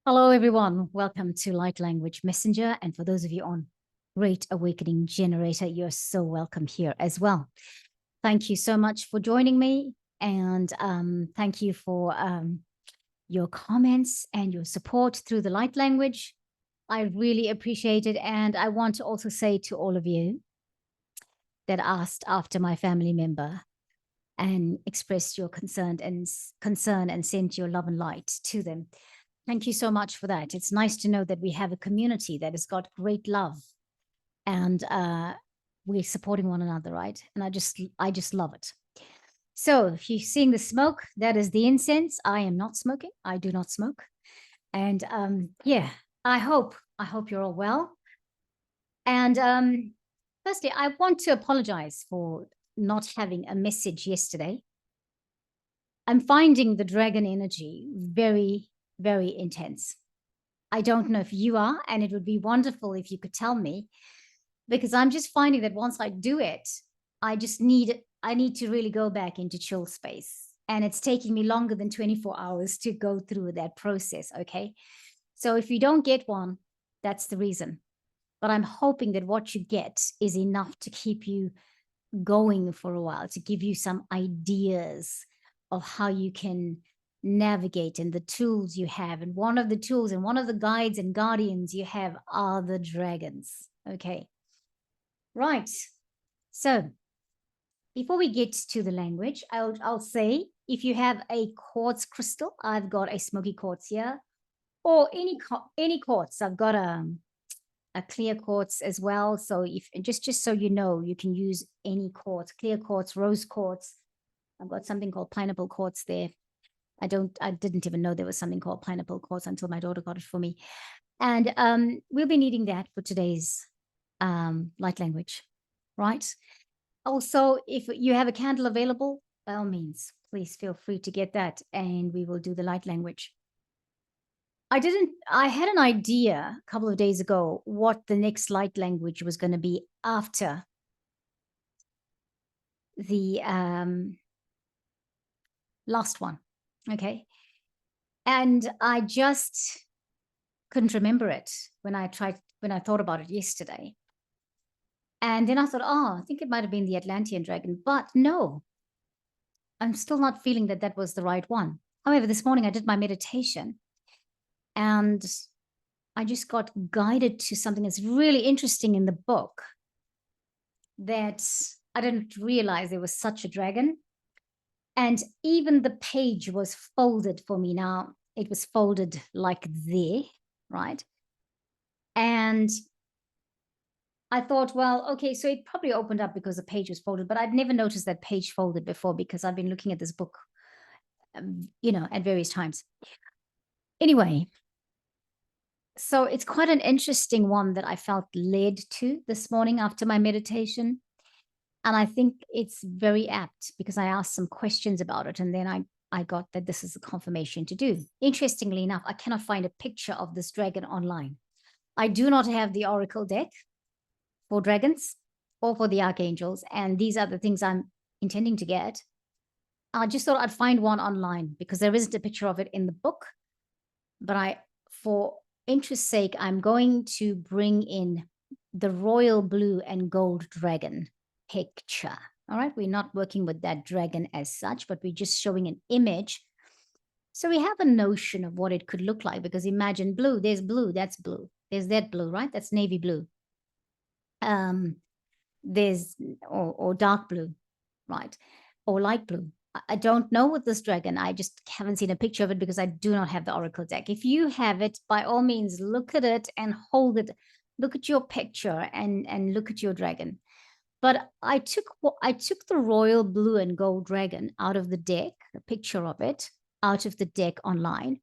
Hello, everyone. Welcome to Light Language Messenger. And for those of you on Great Awakening Generator, you're so welcome here as well. Thank you so much for joining me. And thank you for your comments and your support through the light language. I really appreciate it. And I want to also say to all of you that asked after my family member and expressed your concern and sent your love and light to them. Thank you so much for that. It's nice to know that we have a community that has got great love and we're supporting one another, right? And I just love it. So if you're seeing the smoke, that is the incense. I am not smoking. I do not smoke. And yeah, I hope you're all well. And firstly, I want to apologize for not having a message yesterday. I'm finding the dragon energy very, very intense. I don't know if you are, and it would be wonderful if you could tell me, because I'm just finding that once I do it, I need to really go back into chill space. And it's taking me longer than 24 hours to go through that process, okay? So if you don't get one, that's the reason. But I'm hoping that what you get is enough to keep you going for a while, to give you some ideas of how you can navigate and the tools you have. And one of the tools and one of the guides and guardians you have are the dragons. Okay. Right. So before we get to the language, I'll say if you have a quartz crystal, I've got a smoky quartz here, or any quartz. I've got a clear quartz as well. So if just so you know, you can use any quartz, clear quartz, rose quartz. I've got something called pineapple quartz there. I didn't even know there was something called pineapple quartz until my daughter got it for me. And we'll be needing that for today's light language, right? Also, if you have a candle available, by all means, please feel free to get that and we will do the light language. I had an idea a couple of days ago what the next light language was going to be after the last one. Okay. And I just couldn't remember it when I thought about it yesterday. And then I thought, oh, I think it might have been the Atlantean dragon, but no, I'm still not feeling that that was the right one. However, this morning I did my meditation and I just got guided to something that's really interesting in the book that I didn't realize there was such a dragon. And even the page was folded for me. Now, it was folded like there, right? And I thought, well, okay, so it probably opened up because the page was folded, but I'd never noticed that page folded before because I've been looking at this book, at various times. Anyway, so it's quite an interesting one that I felt led to this morning after my meditation. And I think it's very apt because I asked some questions about it. And then I got that this is a confirmation to do. Interestingly enough, I cannot find a picture of this dragon online. I do not have the Oracle deck for dragons or for the Archangels. And these are the things I'm intending to get. I just thought I'd find one online because there isn't a picture of it in the book. But for interest's sake, I'm going to bring in the royal blue and gold dragon picture. All right, we're not working with that dragon as such, but we're just showing an image. So we have a notion of what it could look like, because imagine blue, there's blue, that's blue. There's that blue, right? That's navy blue. There's, or dark blue, right? Or light blue. I don't know what this dragon, I just haven't seen a picture of it because I do not have the Oracle deck. If you have it, by all means, look at it and hold it. Look at your picture and look at your dragon. But I took the royal blue and gold dragon out of the deck, a picture of it, out of the deck online,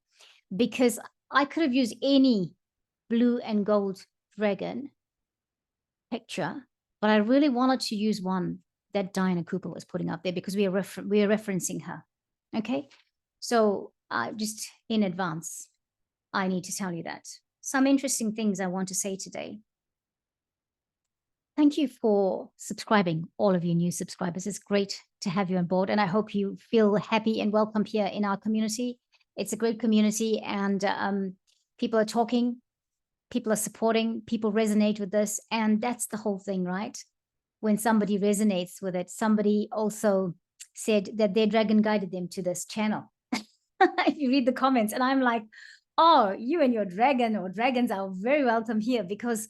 because I could have used any blue and gold dragon picture, but I really wanted to use one that Diana Cooper was putting up there because we are referencing her. Okay, so just in advance, I need to tell you that. Some interesting things I want to say today. Thank you for subscribing, all of you new subscribers. It's great to have you on board, and I hope you feel happy and welcome here in our community. It's a great community, and People are talking, people are supporting, people resonate with this. And that's the whole thing, right? When somebody resonates with it, somebody also said that their dragon guided them to this channel. If you read the comments, and I'm like, oh, you and your dragon or dragons are very welcome here, because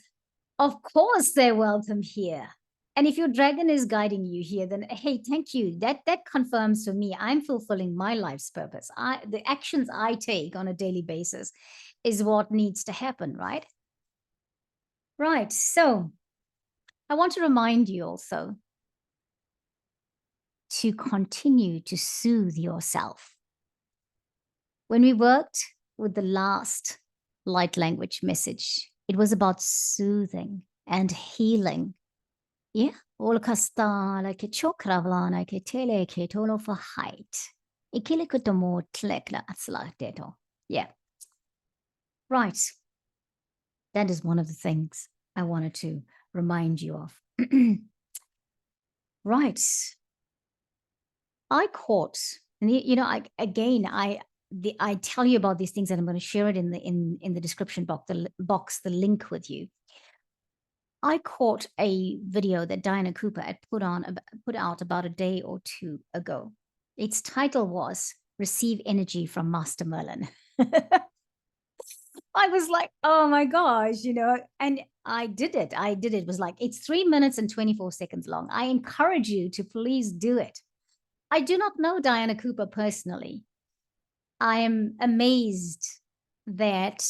of course they're welcome here. And if your dragon is guiding you here, then hey, thank you. That confirms for me, I'm fulfilling my life's purpose. The actions I take on a daily basis is what needs to happen, right? Right. So I want to remind you also to continue to soothe yourself. When we worked with the last light language message, it was about soothing and healing. Yeah. Olkastala ke chokravlana ke tele ke tolo for height. Ikilikutomo tlekla atslateto. Yeah. Right. That is one of the things I wanted to remind you of. Right. I caught, and I tell you about these things, and I'm going to share it in the description box, the link with you. I caught a video that Diana Cooper had put out about a day or two ago. Its title was "Receive Energy from Master Merlin." I was like, oh my gosh, and I did it. It was like, it's 3 minutes and 24 seconds long. I encourage you to please do it. I do not know Diana Cooper personally. I am amazed that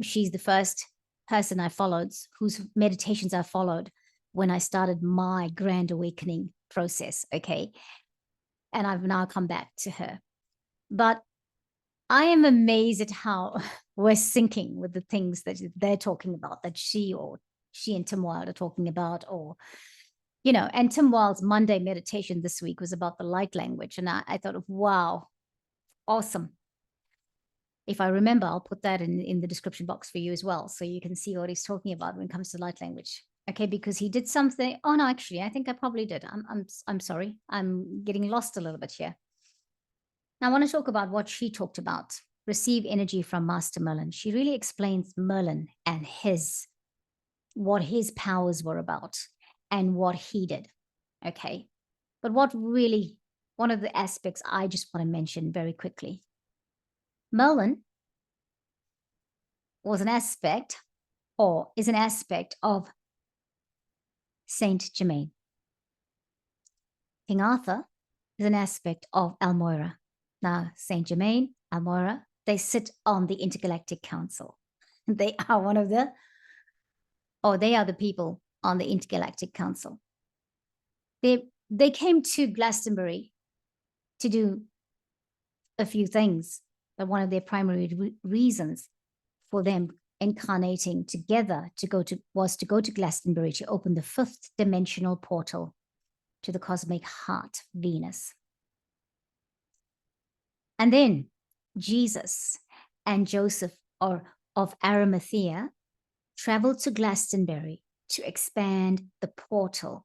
she's the first person I followed, whose meditations I followed when I started my grand awakening process, okay? And I've now come back to her. But I am amazed at how we're syncing with the things that they're talking about, that she and Tim Wilde are talking about, or, and Tim Wilde's Monday meditation this week was about the light language. And I thought, wow, awesome. If I remember, I'll put that in the description box for you as well, so you can see what he's talking about when it comes to light language. Okay, because he did something. Oh no, actually, I think I probably did. I'm sorry. I'm getting lost a little bit here. Now I want to talk about what she talked about. Receive energy from Master Merlin. She really explains Merlin and what his powers were about and what he did. Okay, but one of the aspects I just want to mention very quickly. Merlin is an aspect of Saint Germain. King Arthur is an aspect of Almoira. Now, Saint Germain, Almoira, they sit on the Intergalactic Council. They are they are the people on the Intergalactic Council. They came to Glastonbury to do a few things, but one of their primary reasons for them incarnating together was to go to Glastonbury to open the 5th dimensional portal to the cosmic heart, Venus. And then Jesus and Joseph of Arimathea traveled to Glastonbury to expand the portal,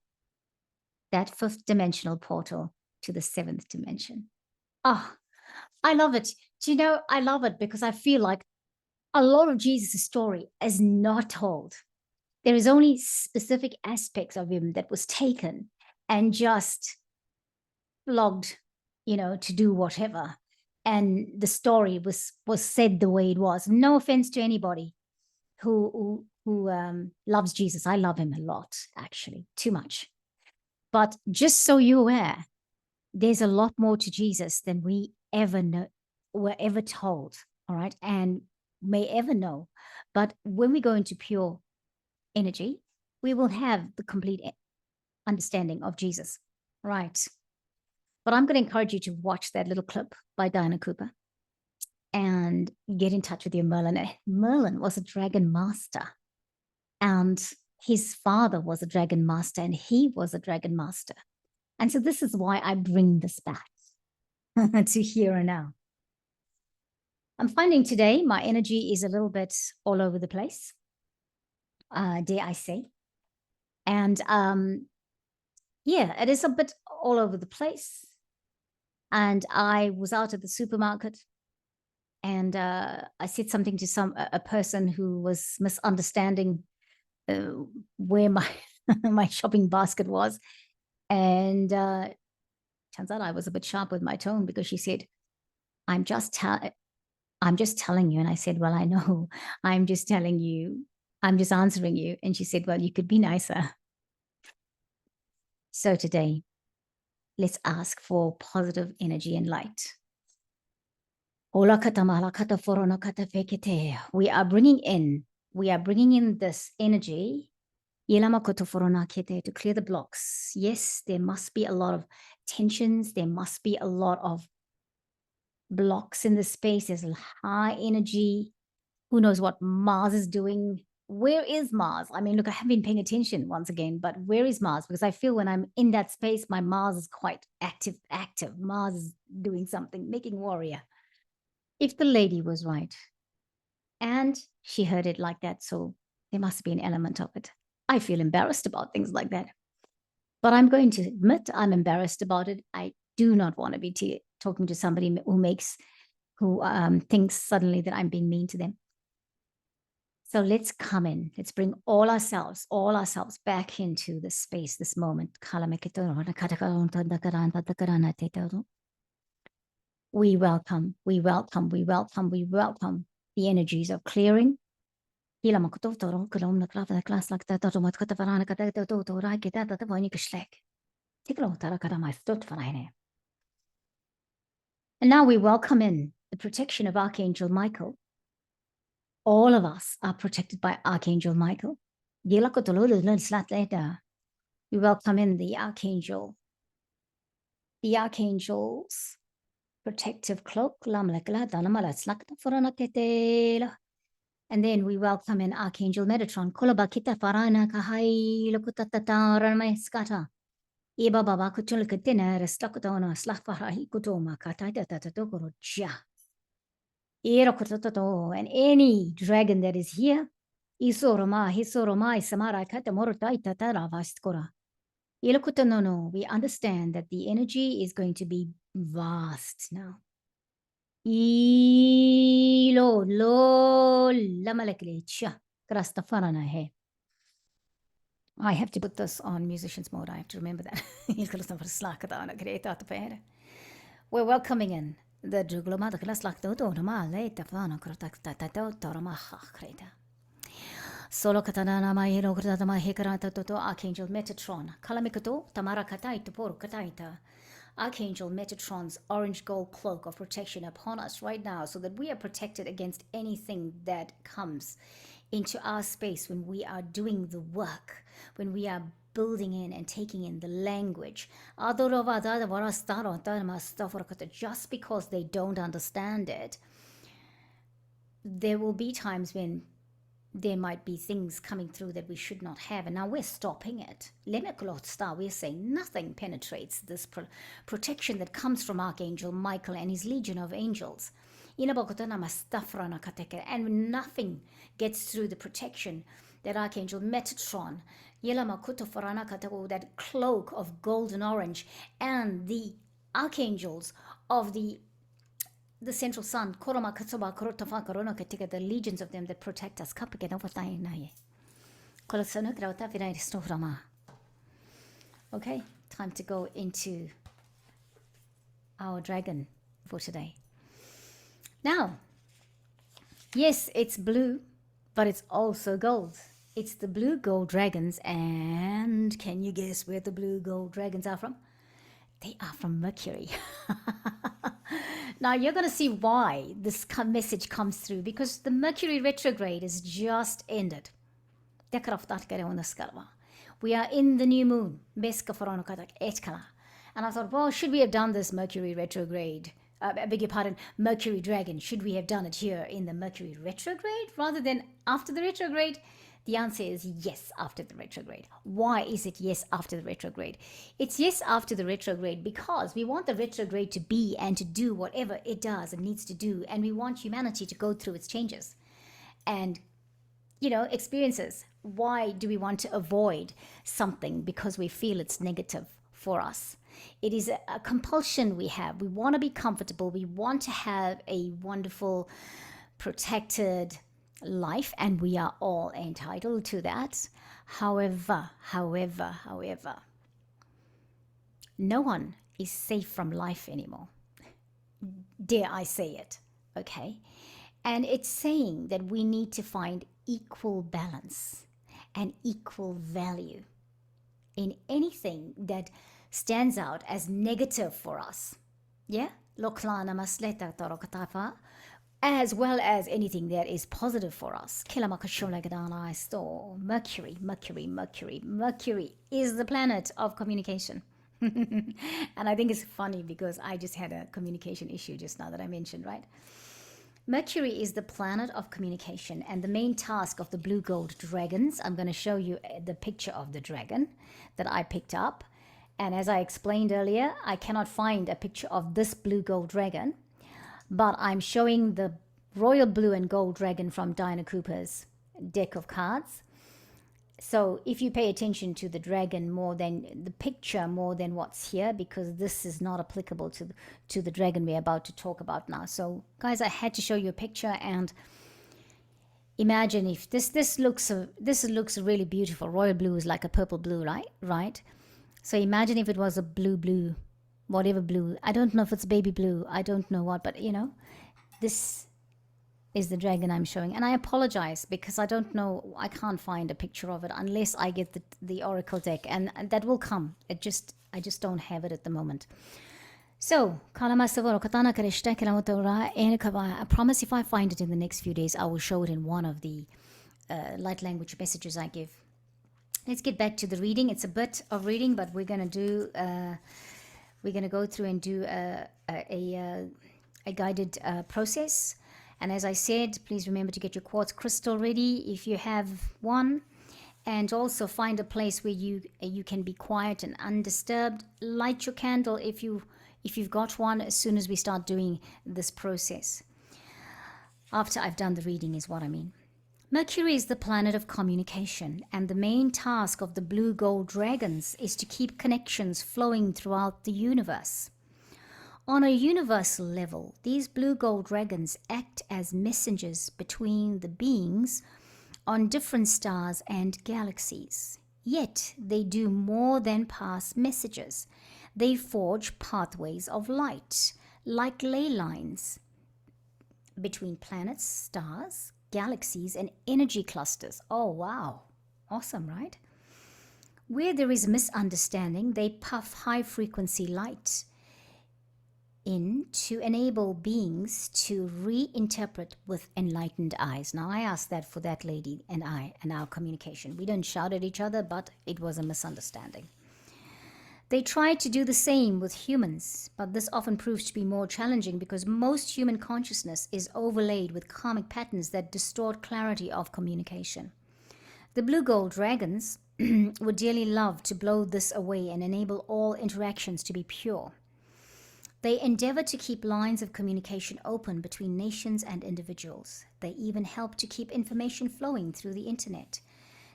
that 5th dimensional portal, to the 7th dimension. Oh, I love it. Do you know, I love it because I feel like a lot of Jesus' story is not told. There is only specific aspects of him that was taken and just logged, to do whatever. And the story was said the way it was. No offense to anybody who loves Jesus. I love him a lot, actually, too much. But just so you're aware, there's a lot more to Jesus than we were ever told, all right, and may ever know. But when we go into pure energy, we will have the complete understanding of Jesus, right? But I'm going to encourage you to watch that little clip by Diana Cooper and get in touch with your Merlin. Merlin was a dragon master, and his father was a dragon master, and he was a dragon master. And so this is why I bring this back to here and now. I'm finding today my energy is a little bit all over the place, dare I say. And yeah, it is a bit all over the place. And I was out at the supermarket and I said something to a person who was misunderstanding where my my shopping basket was, and turns out I was a bit sharp with my tone, because she said, I'm just telling you. And I said, well, I know. I'm just telling you. I'm just answering you. And she said, well, you could be nicer. So today, let's ask for positive energy and light. We are bringing in this energy to clear the blocks. Yes, there must be a lot of tensions. There must be a lot of blocks in the space. There's a high energy. Who knows what Mars is doing? Where is Mars? I mean, look, I haven't been paying attention once again, but where is Mars? Because I feel when I'm in that space, my Mars is quite active. Mars is doing something, making warrior. If the lady was right, and she heard it like that, so there must be an element of it. I feel embarrassed about things like that. But I'm going to admit I'm embarrassed about it. I do not want to be talking to somebody who thinks suddenly that I'm being mean to them. So let's come in. Let's bring all ourselves back into this space, this moment. We welcome the energies of clearing. And now we welcome in the protection of Archangel Michael. All of us are protected by Archangel Michael. We welcome in the Archangel's protective cloak. And then we welcome in Archangel Metatron. And any dragon that is here, we understand that the energy is going to be vast now. I have to put this on musicians mode. I have to remember that. We're welcoming in the Solo katanana mahiro kratama hekarata toto Archangel Metatron. Kalamikoto tamara kataita por kataita. Archangel Metatron's orange gold cloak of protection upon us right now, so that we are protected against anything that comes into our space when we are doing the work, when we are building in and taking in the language. Just because they don't understand it, there will be times when there might be things coming through that we should not have, and now we're stopping it. We're saying nothing penetrates this protection that comes from Archangel Michael and his legion of angels. And nothing gets through the protection that Archangel Metatron, that cloak of golden orange, and the archangels of the central sun, the legions of them that protect us. Okay, time to go into our dragon for today. Now, yes, it's blue, but it's also gold. It's the blue gold dragons, and can you guess where the blue gold dragons are from? They are from Mercury. Now, you're going to see why this message comes through, because the Mercury retrograde is just ended. We are in the new moon. And I thought, well, should we have done this Mercury retrograde? I beg your pardon, Mercury dragon. Should we have done it here in the Mercury retrograde rather than after the retrograde? The answer is yes, after the retrograde. Why is it yes after the retrograde? It's yes after the retrograde because we want the retrograde to be and to do whatever it does and needs to do. And we want humanity to go through its changes and, experiences. Why do we want to avoid something? Because we feel it's negative for us. It is a compulsion we have. We want to be comfortable. We want to have a wonderful, protected life, and we are all entitled to that. However, no one is safe from life anymore. Dare I say it, okay? And it's saying that we need to find equal balance and equal value in anything that stands out as negative for us. Yeah? As well as anything that is positive for us. Mercury is the planet of communication. And I think it's funny because I just had a communication issue just now that I mentioned, right? Mercury is the planet of communication, and the main task of the blue gold dragons, I'm going to show you the picture of the dragon that I picked up. And as I explained earlier, I cannot find a picture of this blue gold dragon, but I'm showing the royal blue and gold dragon from Diana Cooper's deck of cards. So if you pay attention to the dragon more than the picture, more than what's here, because this is not applicable to the dragon we're about to talk about now. So guys, I had to show you a picture, and imagine if this looks really beautiful. Royal blue is like a purple blue, right? So imagine if it was a blue, whatever blue. I don't know if it's baby blue. I don't know what, but this is the dragon I'm showing. And I apologize because I don't know, I can't find a picture of it unless I get the oracle deck, and that will come. I just don't have it at the moment. So, I promise if I find it in the next few days, I will show it in one of the light language messages I give. Let's get back to the reading. It's a bit of reading, but we're going to go through and do a guided process. And as I said, please remember to get your quartz crystal ready if you have one, and also find a place where you can be quiet and undisturbed. Light your candle if you've got one as soon as we start doing this process. After I've done the reading is what I mean. Mercury is the planet of communication, and the main task of the blue gold dragons is to keep connections flowing throughout the universe. On a universal level, these blue gold dragons act as messengers between the beings on different stars and galaxies. Yet, they do more than pass messages. They forge pathways of light, like ley lines, between planets, stars, galaxies, and energy clusters. Oh, wow. Awesome, right? Where there is misunderstanding, they puff high-frequency light in to enable beings to reinterpret with enlightened eyes. Now, I asked that for that lady and I and our communication. We didn't shout at each other, but it was a misunderstanding. They try to do the same with humans, but this often proves to be more challenging because most human consciousness is overlaid with karmic patterns that distort clarity of communication. The blue gold dragons would dearly love to blow this away and enable all interactions to be pure. They endeavor to keep lines of communication open between nations and individuals. They even help to keep information flowing through the internet,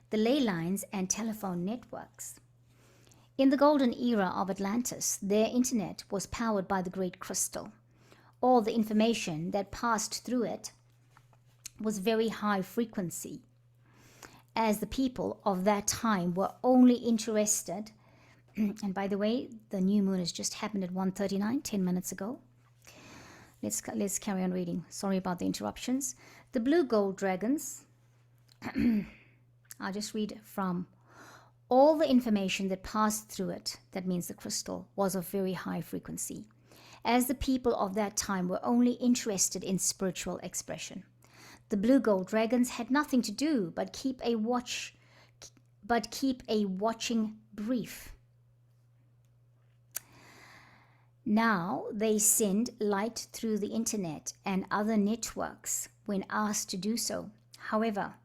the ley lines, and telephone networks. In the golden era of Atlantis, their internet was powered by the Great Crystal. All the information that passed through it was very high frequency, as the people of that time were only interested. And by the way, the new moon has just happened at 1:39, 10 minutes ago. Let's carry on reading. Sorry about the interruptions. The blue gold dragons, I'll just read from all the information that passed through it, that means the crystal, was of very high frequency, as the people of that time were only interested in spiritual expression. The blue gold dragons had nothing to do but keep a watching brief. Now they send light through the internet and other networks when asked to do so. However,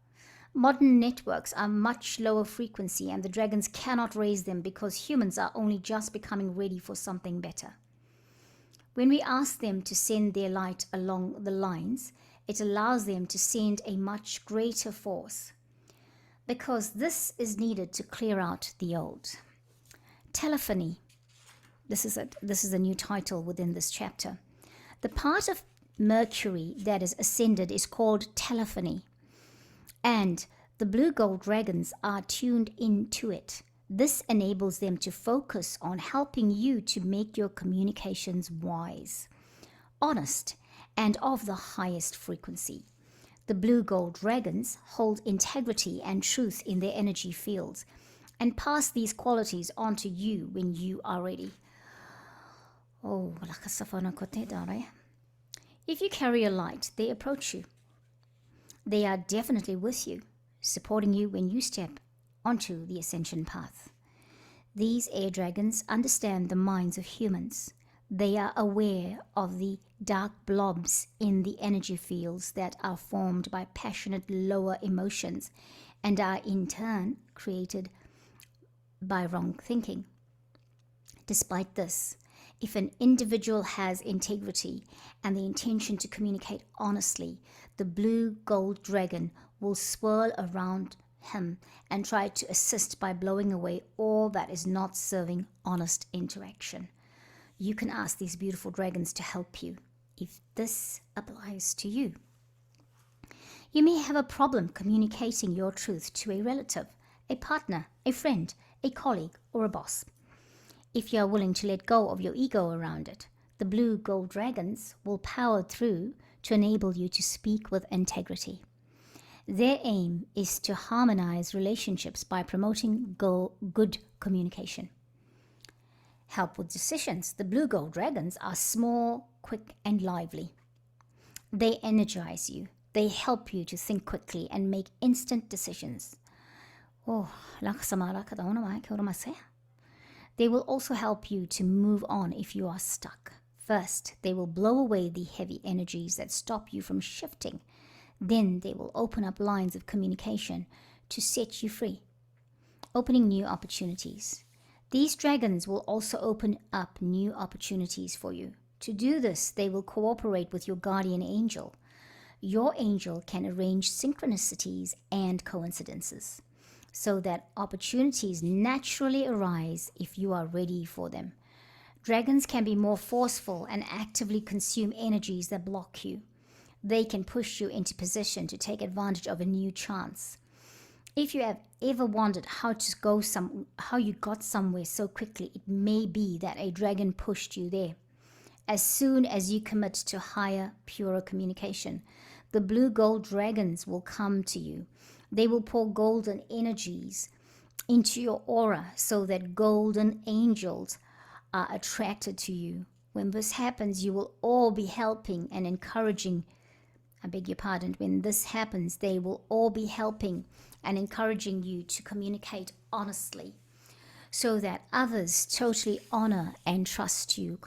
modern networks are much lower frequency and the dragons cannot raise them because humans are only just becoming ready for something better. When we ask them to send their light along the lines, it allows them to send a much greater force, because this is needed to clear out the old. Telephony This is a new title within this chapter. The part of Mercury that is ascended is called telephony, and the blue gold dragons are tuned into it. This enables them to focus on helping you to make your communications wise, honest, and of the highest frequency. The blue gold dragons hold integrity and truth in their energy fields and pass these qualities on to you when you are ready. Oh, if you carry a light, they approach you. They are definitely with you, supporting you when you step onto the ascension path. These air dragons understand the minds of humans. They are aware of the dark blobs in the energy fields that are formed by passionate lower emotions and are in turn created by wrong thinking. Despite this, if an individual has integrity and the intention to communicate honestly, the blue gold dragon will swirl around him and try to assist by blowing away all that is not serving honest interaction. You can ask these beautiful dragons to help you if this applies to you. You may have a problem communicating your truth to a relative, a partner, a friend, a colleague, or a boss. If you are willing to let go of your ego around it, the blue gold dragons will power through to enable you to speak with integrity. Their aim is to harmonize relationships by promoting good communication. Help with decisions. The blue gold dragons are small, quick, and lively. They energize you. They help you to think quickly and make instant decisions. They will also help you to move on if you are stuck. First, they will blow away the heavy energies that stop you from shifting. Then they will open up lines of communication to set you free, opening new opportunities. These dragons will also open up new opportunities for you. To do this, they will cooperate with your guardian angel. Your angel can arrange synchronicities and coincidences so that opportunities naturally arise if you are ready for them. Dragons can be more forceful and actively consume energies that block you. They can push you into position to take advantage of a new chance. If you have ever wondered how you got somewhere so quickly, it may be that a dragon pushed you there. As soon as you commit to higher, purer communication, the blue gold dragons will come to you. They will pour golden energies into your aura so that golden angels are attracted to you. When this happens, you will all be helping and encouraging. When this happens, they will all be helping and encouraging you to communicate honestly so that others totally honor and trust you.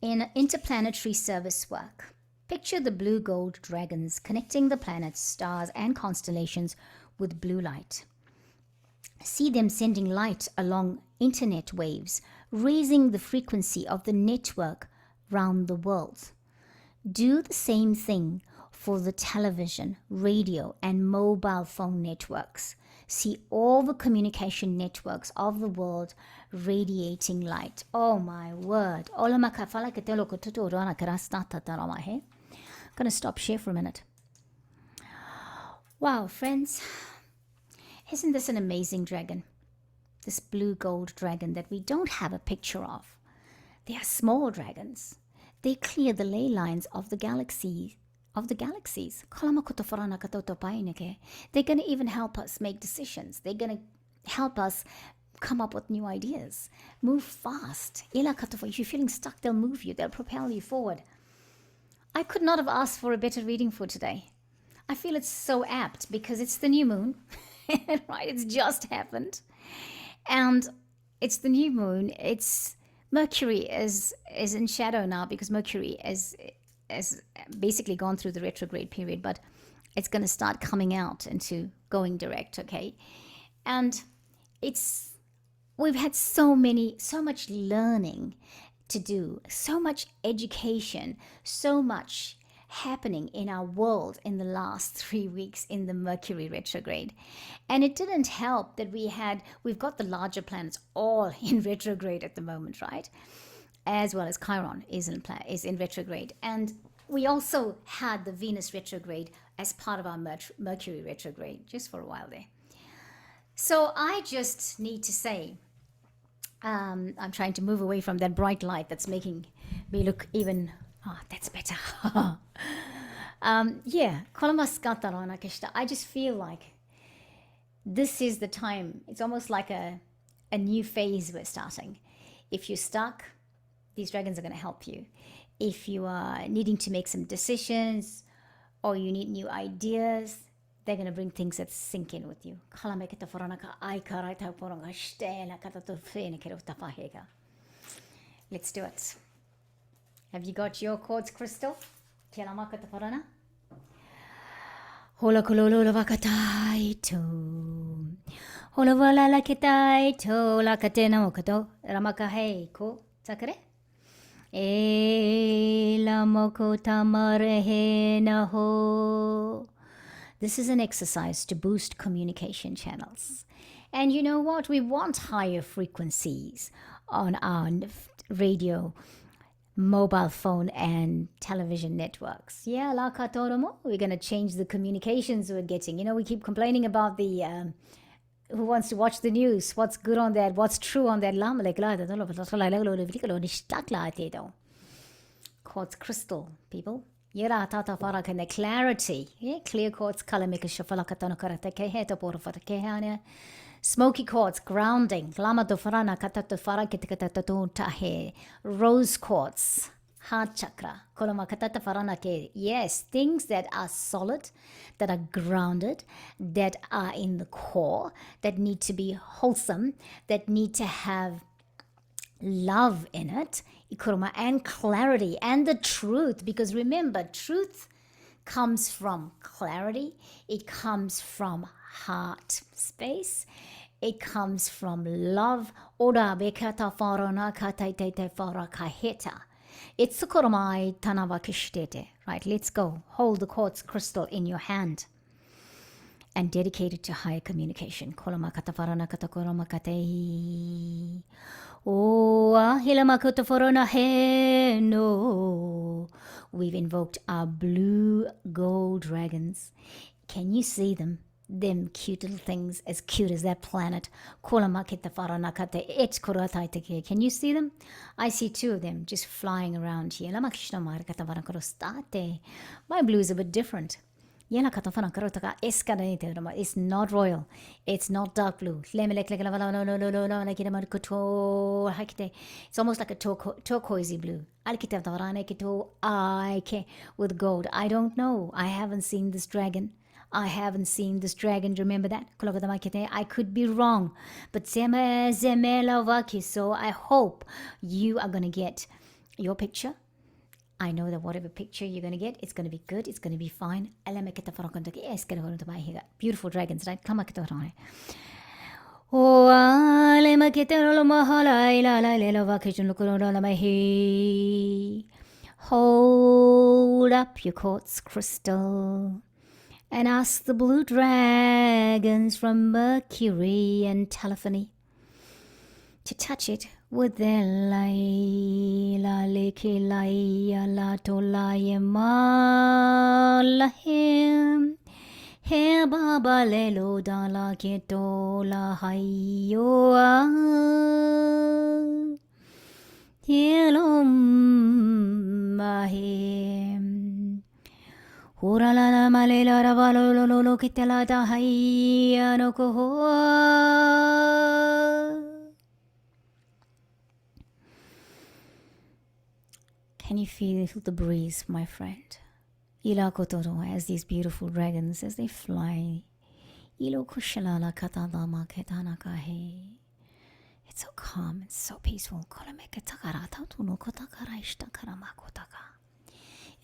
In interplanetary service work, picture the blue gold dragons connecting the planets, stars, and constellations with blue light. See them sending light along internet waves, raising the frequency of the network round the world. Do the same thing for the television, radio, and mobile phone networks. See all the communication networks of the world radiating light. Oh my word. I'm going to stop share for a minute. Wow, friends. Isn't this an amazing dragon? This blue gold dragon that we don't have a picture of. They are small dragons. They clear the ley lines of the galaxies. They're going to even help us make decisions. They're going to help us come up with new ideas. Move fast. If you're feeling stuck, they'll move you. They'll propel you forward. I could not have asked for a better reading for today. I feel it's so apt because it's the new moon. Right? It's just happened. And it's the new moon. It's Mercury is in shadow now because Mercury has basically gone through the retrograde period, but it's going to start coming out into going direct, okay? And we've had so much learning to do, so much education, so much happening in our world in the last 3 weeks in the Mercury retrograde. And it didn't help that we've got the larger planets all in retrograde at the moment, right? As well as Chiron is in retrograde. And we also had the Venus retrograde as part of our Mercury retrograde just for a while there. So I just need to say, I'm trying to move away from that bright light that's making me look even, that's better. Yeah, I just feel like this is the time. It's almost like a new phase we're starting. If you're stuck, these dragons are going to help you. If you are needing to make some decisions or you need new ideas, they're going to bring things that sink in with you. Let's do it. Have you got your quartz crystal? Hola kololo vakataito. Hola vala lakitaito lakatena okato. Ramakahe ko takare. E la moko tamarehe na ho. This is an exercise to boost communication channels. And you know what? We want higher frequencies on our radio, mobile phone, and television networks. Yeah, la katoromo. We're going to change the communications we're getting. You know, we keep complaining about the who wants to watch the news, what's good on that, what's true on that. Quartz crystal, people. Yera tata farak and the clarity. Yeah, clear quartz color make a shafalakatana karateke heta porfatake. Smoky quartz, grounding. Lama do farana katatu farakitataton tahe. Rose quartz, heart chakra. Koloma katata farana ke. Yes, things that are solid, that are grounded, that are in the core, that need to be wholesome, that need to have love in it, and clarity and the truth. Because remember, truth comes from clarity, it comes from heart space, it comes from love. It's right. Let's go. Hold the quartz crystal in your hand and dedicate it to higher communication. We've invoked our blue gold dragons. Can you see them? Them cute little things, as cute as that planet. Can you see them? I see two of them just flying around here. My blue is a bit different. It's not royal. It's not dark blue. It's almost like a turquoisey blue. With gold. I don't know. I haven't seen this dragon. Remember that? I could be wrong. But so I hope you are going to get your picture. I know that whatever picture you're going to get, it's going to be good. It's going to be fine. Beautiful dragons, right? Hold up your quartz crystal and ask the blue dragons from Mercury and telephony to touch it with their lay la leke laya la to laya ma la him he baba lelo da la ke to la hayo yelom mahim hura la la malela ravalo lo lo ke la da hayya no ko. Can you feel the breeze, my friend? Ila kotoro, as these beautiful dragons, as they fly. Ilo kushalala katadama ketanakahe. It's so calm and so peaceful.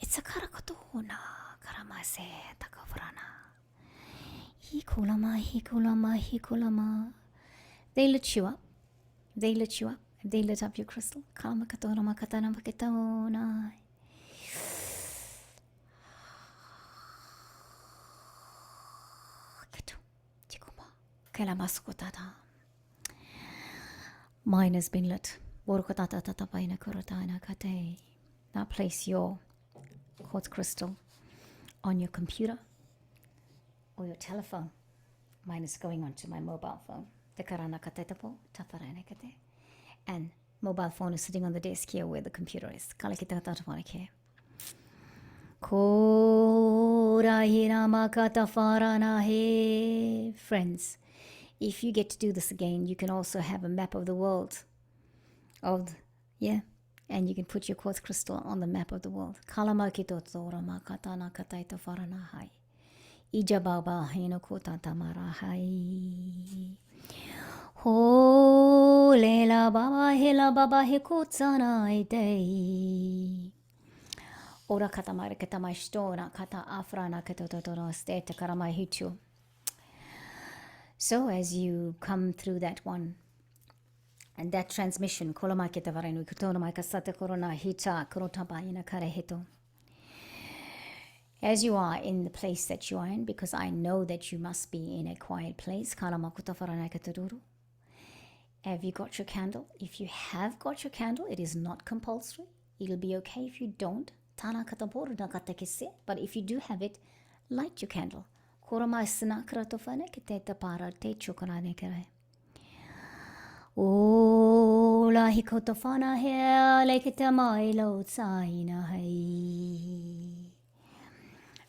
It's a karakotona karamase takavrana. Hikulama. They lit you up. They lit up your crystal. Mine has been lit. Now place your quartz crystal on your computer or your telephone. Mine is going onto my mobile phone. And mobile phone is sitting on the desk here where the computer is. Friends, if you get to do this again, you can also have a map of the world. And you can put your quartz crystal on the map of the world. Ho lela baba hela baba hikotsana day. Ora katamari katamai stona kata afrana katotoro state karamai hitu. So as you come through that one and that transmission, kolomaketa varenu kutono kasate korona hita korotaba ina kareheto. As you are in the place that you are in, because I know that you must be in a quiet place. Have you got your candle? If you have got your candle, it is not compulsory. It'll be okay if you don't. But if you do have it, light your candle. O la hikotofana he lekita mailo tsaina hai.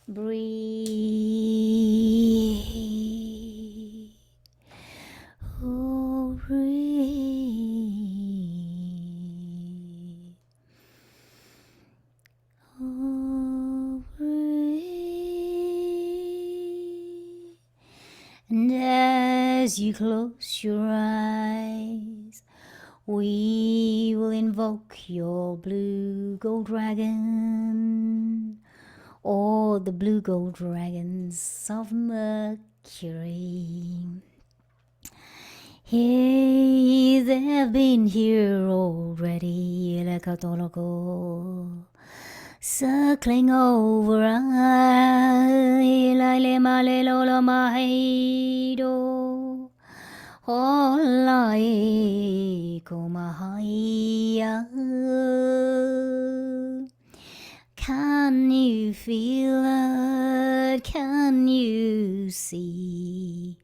Breathe. Oh, breathe. Oh, breathe. And as you close your eyes, we will invoke your blue gold dragon, or the blue gold dragons of Mercury. Hey, they've been here already, circling over Can you feel it? Can you see?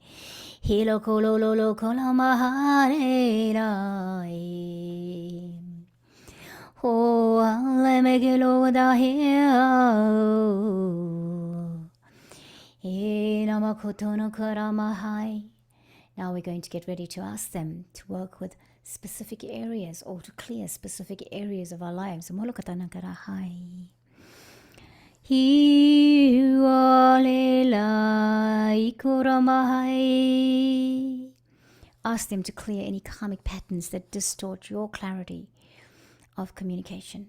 Hilo kololo kolamahare. Oh, let me get over the hill. Now we're going to get ready to ask them to work with specific areas or to clear specific areas of our lives. Ask them to clear any karmic patterns that distort your clarity of communication.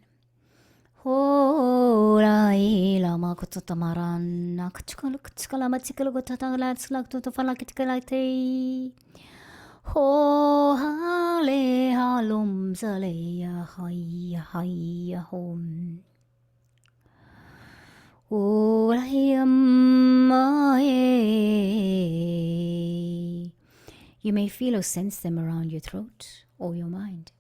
You may feel or sense them around your throat or your mind.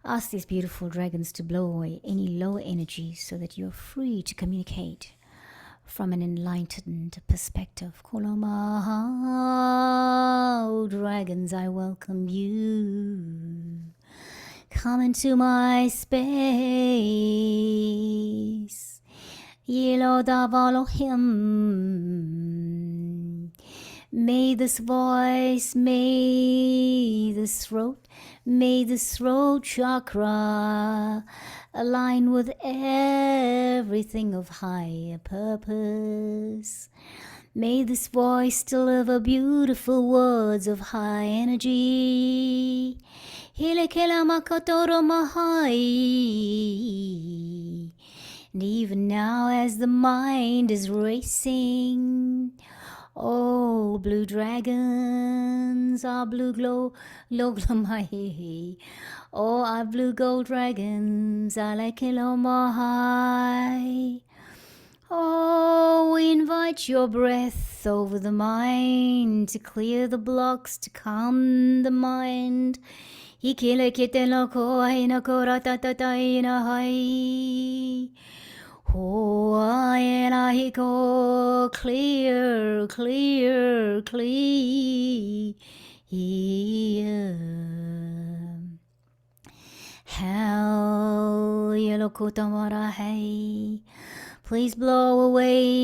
Ask these beautiful dragons to blow away any low energy so that you're free to communicate from an enlightened perspective. Oh, dragons, I welcome you. Come into my space. May this voice, may this throat, may this throat chakra align with everything of higher purpose. May this voice deliver beautiful words of high energy. And even now, as the mind is racing, Oh, blue dragons, our blue glow, my. Oh, our blue gold dragons, I like high. Oh, we invite your breath over the mind to clear the blocks, to calm the mind. Ikile kite loko aina koratata ina hai. Oh, aina hiko clear, clear, clear. Hell, yellow kotamara hey. Please blow away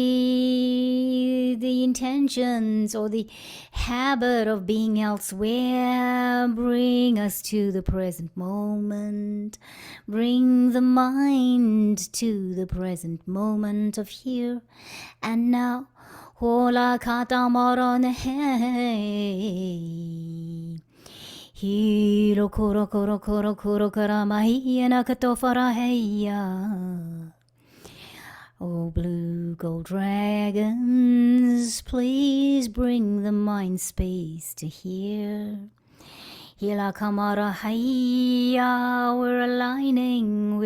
the intentions or the habit of being elsewhere. Bring us to the present moment. Bring the mind to the present moment of here and now. Hola katamarone hey. Hiro koro koro koro koro karamahi nakatofara heya. Oh, blue gold dragons, please bring the mind space to here. Hila kamara haya, we're aligning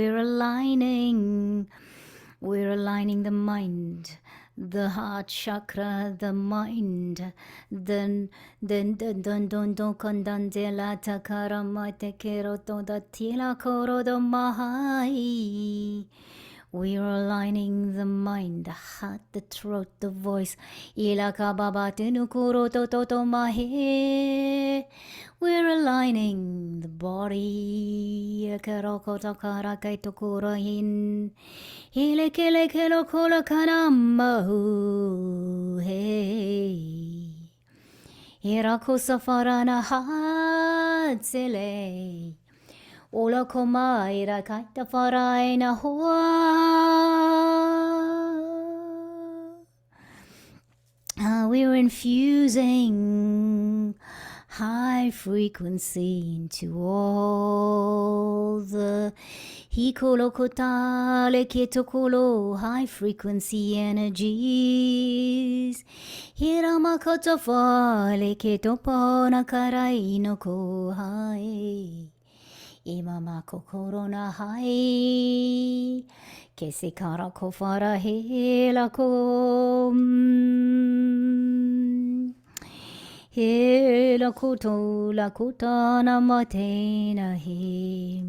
the mind, the heart chakra, the mind. Then don kondandela takara mate kero to da tila koro do mahai. We're aligning the mind, the heart, the throat, the voice. Ilaka baba tenukuro to mahe. We're aligning the body. Karoko takara kaitokura hin. Hilekele kelo kola kanamahu. Hey. Hirako safarana hatsele. Ola komaira kaita faraina hoa. We're infusing high frequency into all the hikolokotale ketokolo high frequency energies. Hiramakoto fale ketopona karaino ko hai. Imama kokoro na hai. Kesekara kofara hela ko. Hela koto la kotana matena he.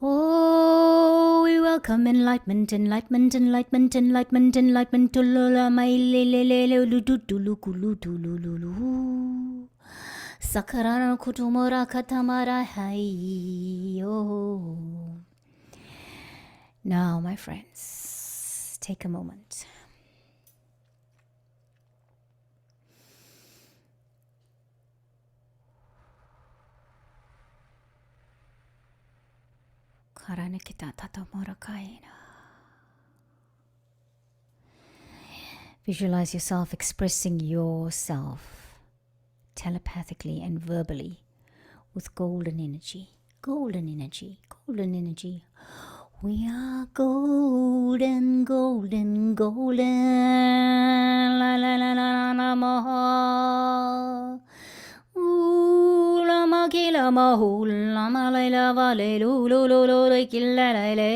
Oh, we welcome enlightenment to lula mai lele lulu. Sakarana kutumora katamara hai. Oh. Now, my friends, take a moment. Karana kita tatamora kaina. Visualize yourself expressing yourself telepathically and verbally with golden energy. Golden energy. Golden energy. We are golden, golden, golden. La la la la la maha. Ooh la ma ki la ma hu la ma la la va le lu lu lu lu le ki la la le.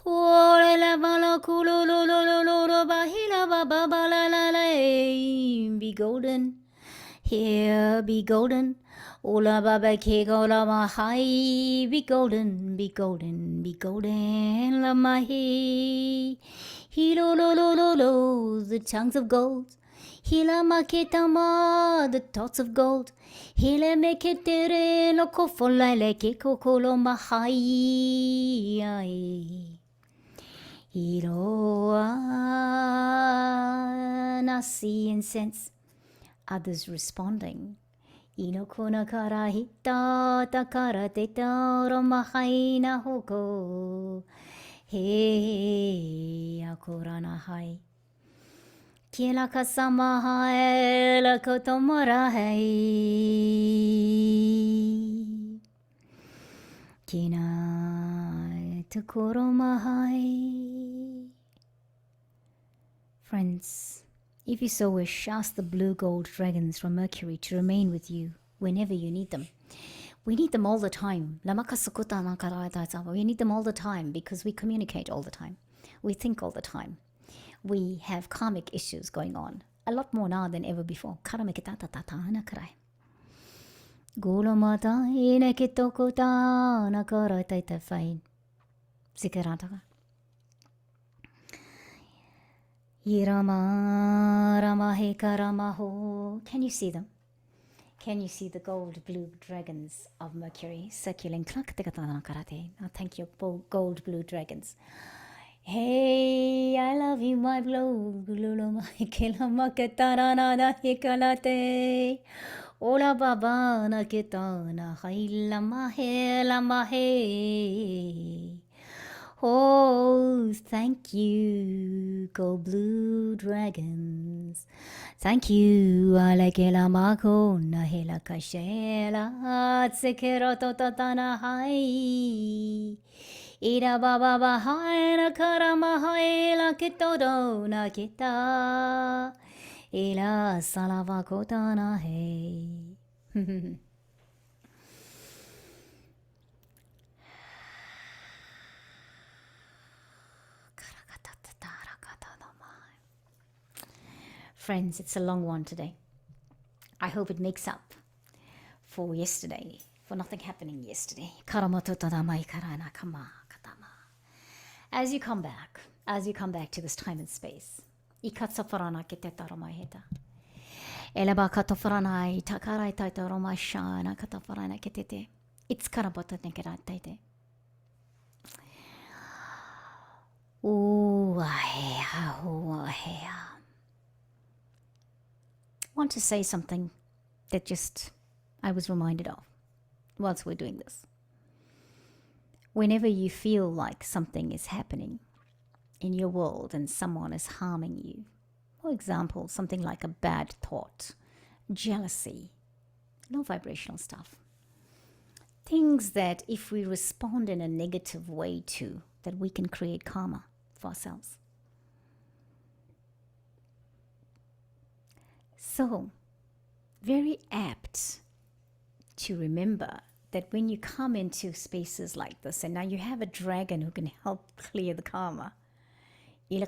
Oh la va la ku lu lu lu lu lu lu ba hi la ba ba ba la la la. Be golden. Here be golden. Ola baba ke gola mahai. Be golden, be golden, be golden. La mahi. Hilo lo lo lo lo. The tongues of gold. Hila maketama. The thoughts of gold. Hila meketere lo kofola le ke kokolo mahai. Hilo nasi and sense others responding. Inokuna kara hita takara teta romahaina hoko. He akurana hai. Kiela kasama hai la kotomora hai. Kina tukuroma hai. Friends, if you so wish, ask the blue gold dragons from Mercury to remain with you whenever you need them. We need them all the time. We need them all the time because we communicate all the time. We think all the time. We have karmic issues going on. A lot more now than ever before. Can you see them? Can you see the gold blue dragons of Mercury circulating? Oh, thank you, gold blue dragons. Hey, I love you, my blue. Ola baba na kitana haila mahe. Oh, thank you, gold blue dragons. Thank you, alekela mako na hela kashela tsekero totatana hai. Ira baba bahai na karama hai la kitodo na kita. Ila salava kotana hai. Friends, it's a long one today. I hope it makes up for yesterday, for nothing happening yesterday. As you come back to this time and space, want to say something that just I was reminded of whilst we're doing this. Whenever you feel like something is happening in your world and someone is harming you, for example, something like a bad thought, jealousy, low vibrational stuff, things that if we respond in a negative way to, that we can create karma for ourselves. So, very apt to remember that when you come into spaces like this, and now you have a dragon who can help clear the karma, the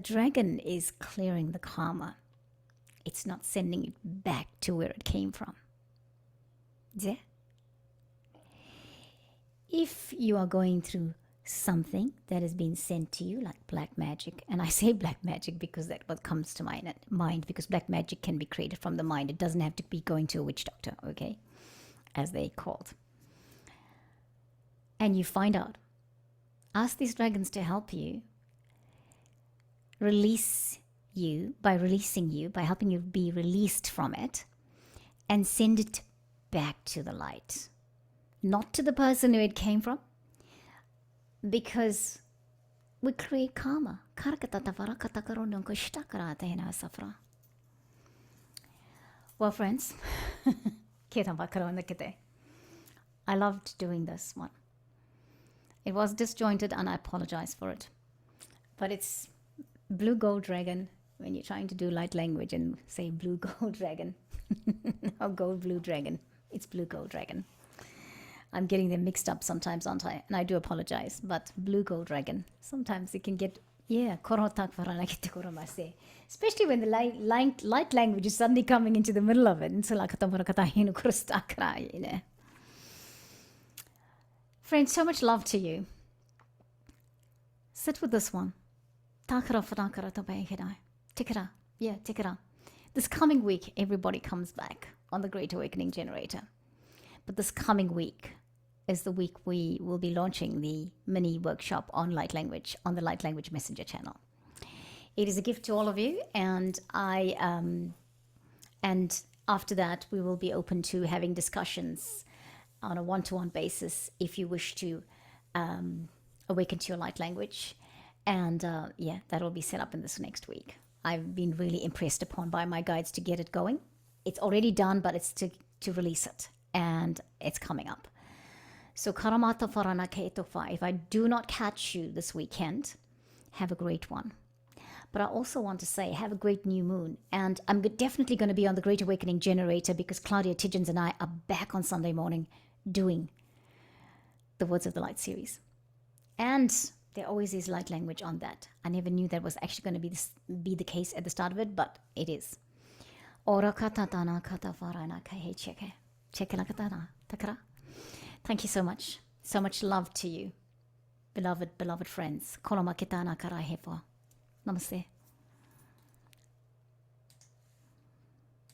dragon is clearing the karma. It's not sending it back to where it came from. Yeah? If you are going through something that has been sent to you like black magic, and I say black magic because that's what comes to my mind, because black magic can be created from the mind. It doesn't have to be going to a witch doctor, okay, as they called. And you find out, ask these dragons to help you, release you, by helping you be released from it, and send it back to the light, not to the person who it came from, because we create karma. Well, friends, I loved doing this one. It was disjointed and I apologize for it. But it's blue gold dragon when you're trying to do light language and say blue gold dragon. No, gold blue dragon. It's blue gold dragon. I'm getting them mixed up sometimes, aren't I? And I do apologize, but blue gold dragon, sometimes it can get, especially when the light language is suddenly coming into the middle of it. Friends, so much love to you. Sit with this one. Tikara. This coming week, everybody comes back on the Great Awakening Generator. But this coming week is the week we will be launching the mini workshop on light language on the Light Language Messenger channel. It is a gift to all of you, and and after that we will be open to having discussions on a one-to-one basis if you wish to awaken to your light language. And that will be set up in this next week. I've been really impressed upon by my guides to get it going. It's already done, but it's to release it, and it's coming up. So karamata farana keitofa. If I do not catch you this weekend, Have a great one. But I also want to say, have a great new moon. And I'm definitely going to be on the Great Awakening Generator because Claudia Tidgens and I are back on Sunday morning doing the Words of the Light series. And there always is light language on that. I never knew that was actually going to be the case at the start of it, but it is. Thank you so much. So much love to you, beloved friends. Namaste.